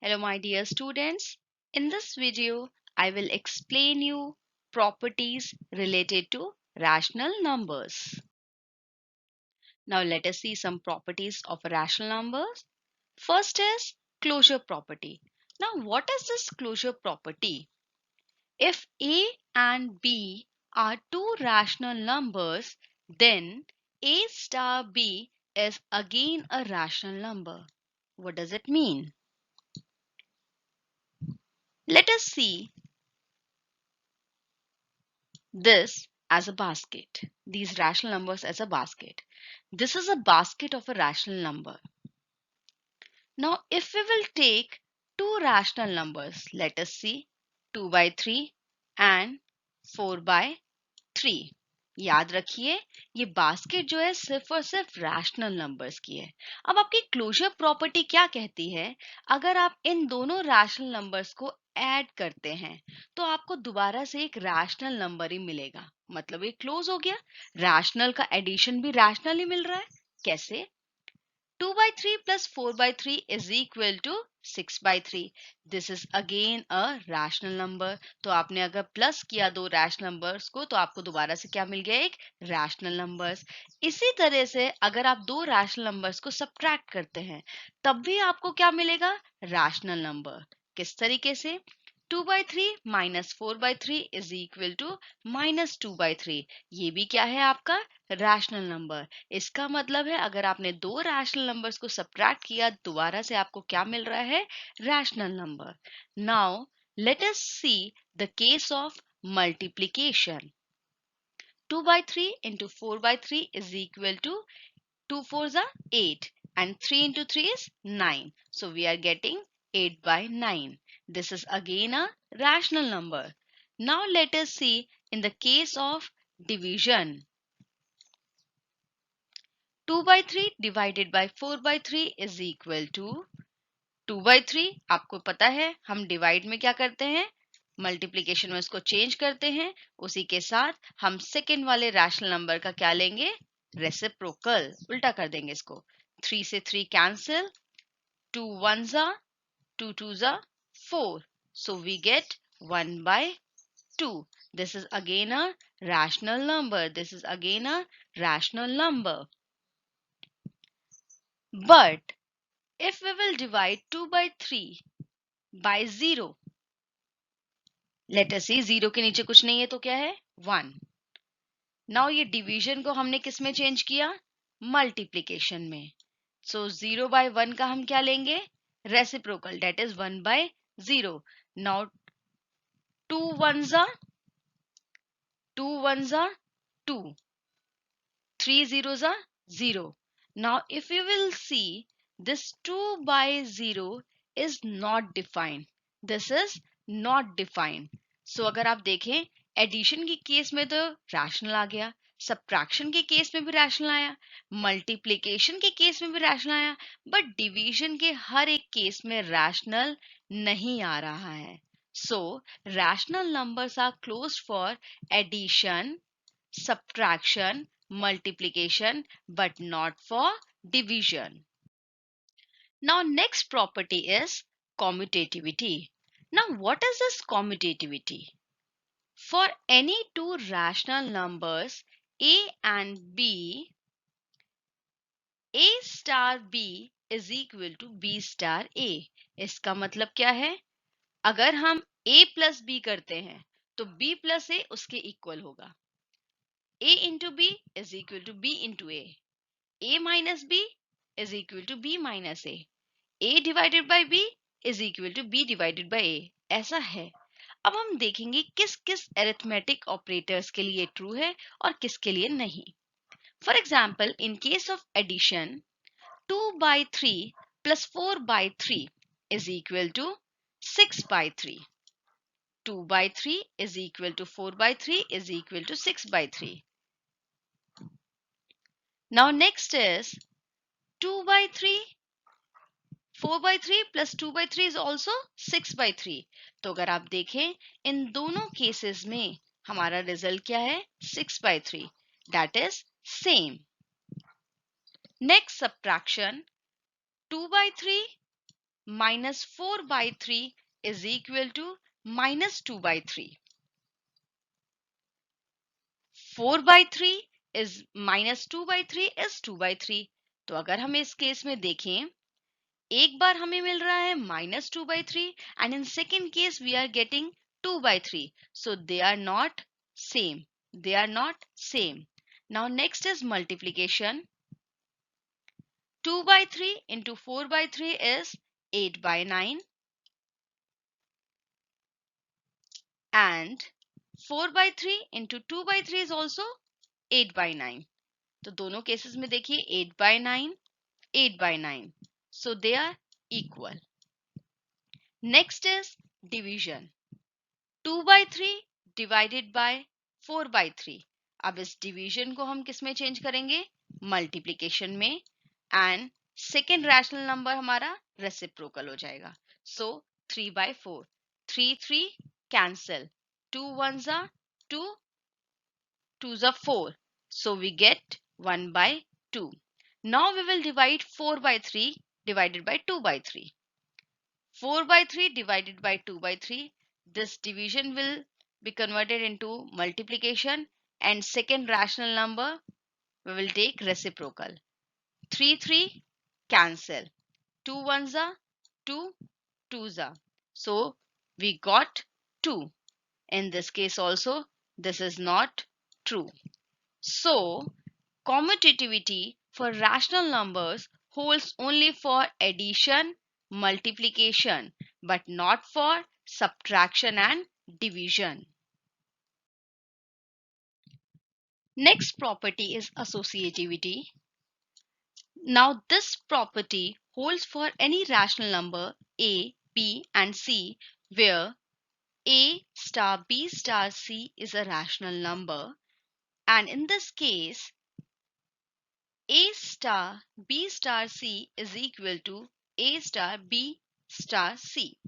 Hello my dear students. In this video, I will explain you properties related to rational numbers. Now let us see some properties of rational numbers. First is closure property. Now what is this closure property? If A and B are two rational numbers, then A star B is again a rational number. What does it mean? Let us see this as a basket, these rational numbers as a basket. This is a basket of a rational number. Now, if we will take two rational numbers, let us see 2 by 3 and 4 by 3. याद रखिए ये basket जो है सिर्फ और सिर्फ rational numbers की है. अब आपकी क्लोजर प्रॉपर्टी क्या कहती है? अगर आप इन दोनों रैशनल नंबर्स को ऐड करते हैं तो आपको दोबारा से एक रैशनल नंबर ही मिलेगा. मतलब ये क्लोज हो गया. रैशनल का एडिशन भी रैशनल ही मिल रहा है. कैसे? 2 by 3 plus 4 by 3 is equal to 6 by 3. This is again a rational number. तो आपने अगर प्लस किया दो रैशनल नंबर्स को तो आपको दोबारा से क्या मिल गया? एक रैशनल नंबर्स. इसी तरह से अगर आप दो रैशनल नंबर्स को सब्ट्रैक्ट करते हैं तब भी आपको क्या मिलेगा? Rational number. किस तरीके से? 2 by 3 minus 4 by 3 is equal to minus 2 by 3. ये भी क्या है आपका? Rational number. इसका मतलब है अगर आपने दो रैशनल नंबर्स को सब्ट्रैक्ट किया दोबारा से आपको क्या मिल रहा है? Rational number. Now let us see the case of multiplication. 2 by 3 into 4 by 3 is equal to 2 4s are 8 and 3 into 3 is 9. So we are getting 8 by 9. This is again a rational number. Now let us see in the case of division. 2 by 3 divided by 4 by 3 is equal to 2 by 3. आपको पता है हम divide में क्या करते हैं? Multiplication में उसको चेंज करते हैं. उसी के साथ हम सेकेंड वाले रैशनल नंबर का क्या लेंगे? रेसिप्रोकल. उल्टा कर देंगे इसको. 3 से 3 cancel. 2 1s are 2 2s are 4. So we get 1 by 2. This is again a rational number. This is again a rational number. But if we will divide 2 by 3 by 0, let us see 0 के नीचे कुछ नहीं है तो क्या है? 1. Now ये division को हमने किस में चेंज किया? मल्टीप्लिकेशन में. So 0 by 1 का हम क्या लेंगे? Reciprocal, that is 1 by 0. Now 2 1s are 2. 3 zeros are 0. Now if you will see, this 2 by 0 is not defined. This is not defined. So अगर आप देखें एडिशन के केस में तो रैशनल आ गया, सब्ट्रैक्शन के केस में भी रैशनल आया, मल्टीप्लिकेशन के केस में भी रैशनल आया, बट डिवीजन के हर एक केस में रैशनल नहीं आ रहा है. So rational numbers are closed for addition, subtraction, multiplication, but not for division. Now next property is commutativity. Now what is this commutativity? For any two rational numbers a and b, a star b is equal to b star a. इसका मतलब क्या है? अगर हम a plus b करते हैं तो b plus a उसके इक्वल होगा. A into B is equal to B into A. A minus B is equal to B minus A. A divided by B is equal to B divided by A. ऐसा है. अब हम देखेंगे किस किस arithmetic operators के लिए true है और किसके लिए नहीं. For example in case of addition 2 by 3 plus 4 by 3 is equal to 6 by 3. 2 by 3 is equal to 4 by 3 is equal to 6 by 3. Now next is 2 by 3, 4 by 3 plus 2 by 3 is also 6 by 3. तो अगर आप देखें इन दोनों cases में हमारा result क्या है? 6 by 3. That is same. Next subtraction 2 by 3 minus 4 by 3 is equal to minus 2 by 3. 4 by 3 is minus 2 by 3 is 2 by 3. तो अगर हम इस केस में देखें, एक बार हमें मिल रहा है minus 2 by 3 and in second case we are getting 2 by 3. So they are not same. They are not same. Now next is multiplication. 2 by 3 into 4 by 3 is 8 by 9 and 4 by 3 into 2 by 3 is also 8 by 9. तो दोनों cases में देखिए 8 by 9, 8 by 9. So they are equal. Next is division. 2 by 3 divided by 4 by 3. अब इस division को हम किस में change करेंगे? Multiplication में and second rational number हमारा reciprocal हो जाएगा. So 3 by 4. 3 3 cancel. 2 ones are 2, 2s are 4. So we get 1 by 2. Now we will divide 4 by 3 divided by 2 by 3. 4 by 3 divided by 2 by 3. This division will be converted into multiplication and second rational number we will take reciprocal. 3 3 cancel. 2 ones are 2, 2s are. So we got 2. In this case also this is not true. So commutativity for rational numbers holds only for addition, multiplication, but not for subtraction and division. Next property is associativity. Now this property holds for any rational number a, b and c where a star b star c is a rational number, and in this case A star B star C is equal to A star B star C.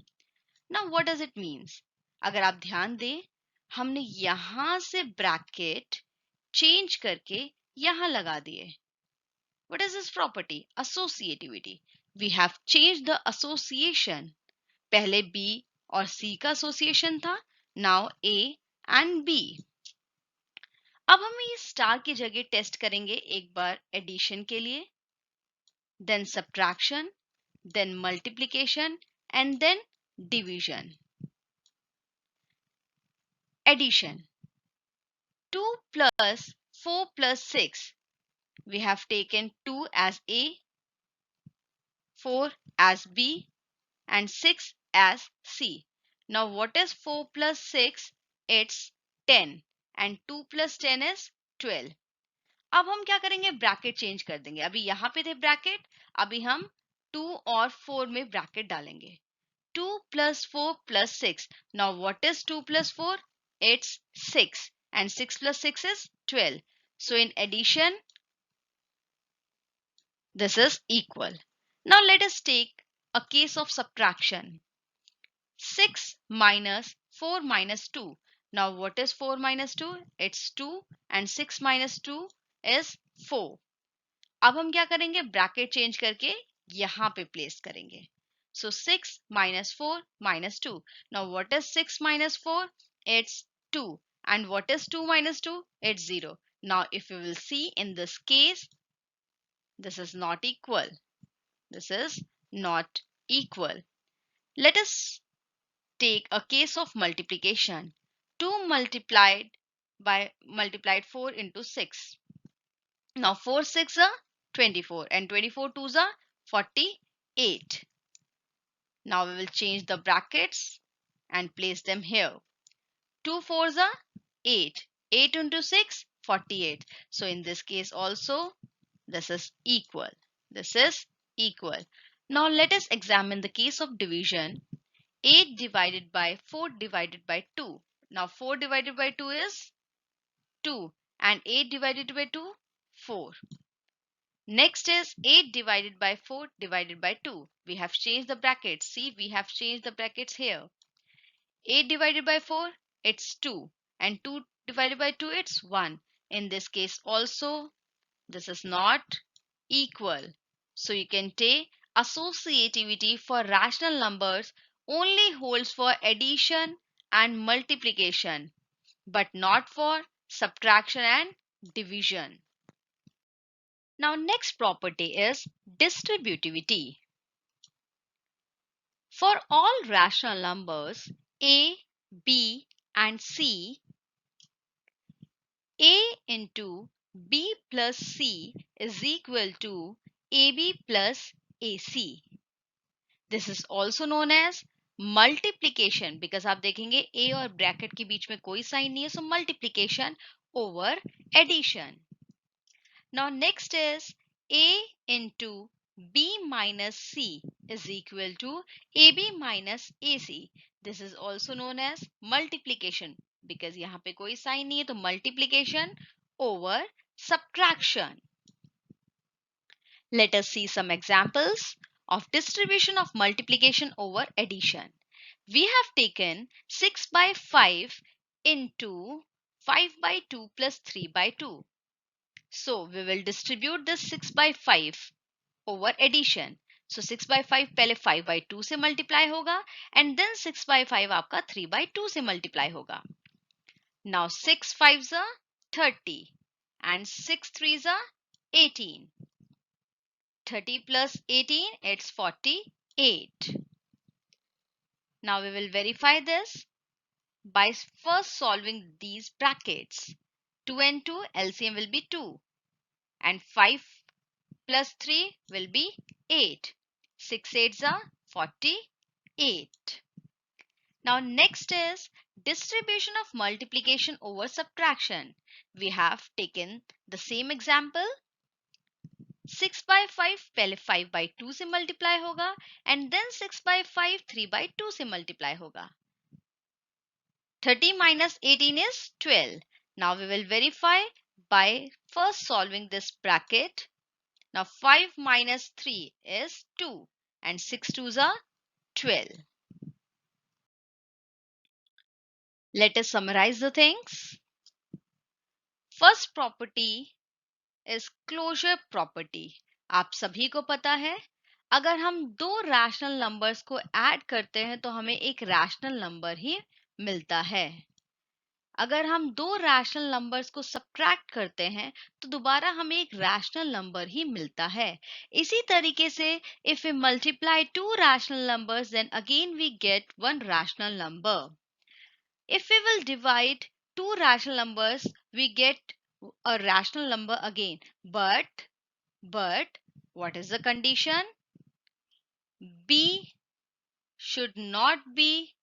Now what does it means? अगर आप ध्यान दें, हमने यहां से bracket change करके यहां लगा दिए. What is this property? Associativity. We have changed the association. पहले B और C का association था. Now A and B. अब हम ये स्टार की जगह टेस्ट करेंगे एक बार एडिशन के लिए, then subtraction, then multiplication and then division. Addition. 2 plus 4 plus 6. We have taken 2 as A, 4 as B and 6 as C. Now what is 4 plus 6? It's 10 and 2 plus 10 is 12. अब हम क्या करेंगे? ब्रैकेट चेंज कर देंगे. अभी यहाँ पे थे ब्रैकेट, अभी हम 2 और 4 में ब्रैकेट डालेंगे. 2 plus 4 plus 6. Now what is 2 plus 4? It's 6 and 6 plus 6 is 12. So in addition, this is equal. Now let us take a case of subtraction. 6 minus 4 minus 2. Now what is 4 minus 2? It's 2 and 6 minus 2 is 4. अब हम क्या करेंगे? Bracket change करके यहाँ पे place करेंगे. So 6 minus 4 minus 2. Now what is 6 minus 4? It's 2. And what is 2 minus 2? It's 0. Now if you will see in this case, this is not equal. This is not equal. Let us take a case of multiplication. 2 multiplied 4 into 6. Now 4 6 are 24 and 24 2s are 48. Now we will change the brackets and place them here. 2 4s are 8. 8 into 6, 48. So in this case also, this is equal. This is equal. Now let us examine the case of division. 8 divided by 4 divided by 2. Now 4 divided by 2 is 2 and 8 divided by 2, 4. Next is 8 divided by 4 divided by 2. We have changed the brackets. See, we have changed the brackets here. 8 divided by 4, it's 2. And 2 divided by 2, it's 1. In this case also, this is not equal. So you can take associativity for rational numbers only holds for addition and multiplication, but not for subtraction and division. Now, next property is distributivity. For all rational numbers a, b, and c, a into b plus c is equal to ab plus ac. This is also known as multiplication, because आप देखेंगे a और bracket के बीच में कोई sign नहीं है, so multiplication over addition. Now next is a into b minus c is equal to ab minus ac. This is also known as multiplication, because यहाँ पे कोई साइन नहीं है, तो multiplication over subtraction. Let us see some examples of distribution of multiplication over addition. We have taken 6 by 5 into 5 by 2 plus 3 by 2. So we will distribute this 6 by 5 over addition. So 6 by 5 पहले 5 by 2 से multiply होगा, and then 6 by 5 आपका 3 by 2 से multiply होगा. Now 6 5s are 30 and 6 3s are 18. 30 plus 18, it's 48. Now we will verify this by first solving these brackets. 2 and 2, LCM will be 2. And 5 plus 3 will be 8. 6 8s are 48. Now next is distribution of multiplication over subtraction. We have taken the same example. 6 by 5 पहले 5 by 2 से multiply होगा, and then 6 by 5 3 by 2 से multiply होगा. 30 minus 18 is 12. Now we will verify by first solving this bracket. Now 5 minus 3 is 2, and 6 2s are 12. Let us summarize the things. First property is closure property. आप सभी को पता है, अगर हम दो रैशनल नंबर्स को ऐड करते हैं तो हमें एक रैशनल नंबर ही मिलता है. अगर हम दो रैशनल नंबर्स को सब्ट्रैक्ट करते हैं तो दोबारा हमें एक रैशनल नंबर ही मिलता है. इसी तरीके से if we multiply two rational numbers then again we get one rational number. If we will divide two rational numbers, we get a rational number again. But what is the condition? B should not be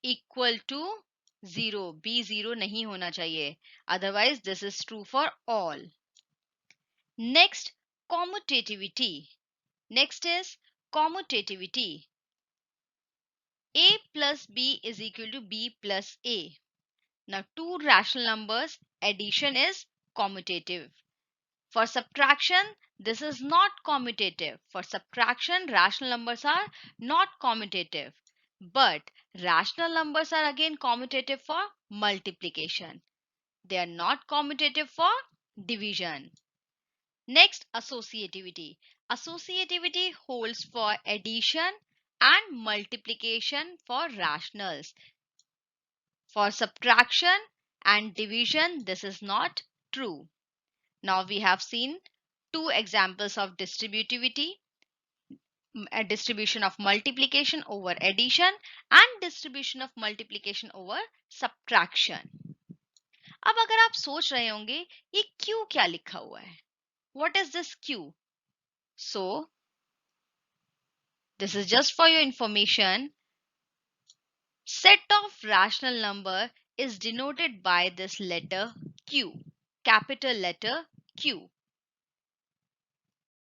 equal to 0. B 0 नहीं होना चाहिए. Otherwise, this is true for all. Next, commutativity. Next is commutativity. A plus B is equal to B plus A. Now, two rational numbers, addition is commutative. For subtraction, this is not commutative. For subtraction, rational numbers are not commutative. But rational numbers are again commutative for multiplication. They are not commutative for division. Next, associativity. Associativity holds for addition and multiplication for rationals. For subtraction and division, this is not true. Now we have seen two examples of distributivity, a distribution of multiplication over addition and distribution of multiplication over subtraction. अब अगर आप सोच रहे होंगे ये Q क्या लिखा हुआ है? What is this Q? So, this is just for your information. Set of rational number is denoted by this letter Q, capital letter Q.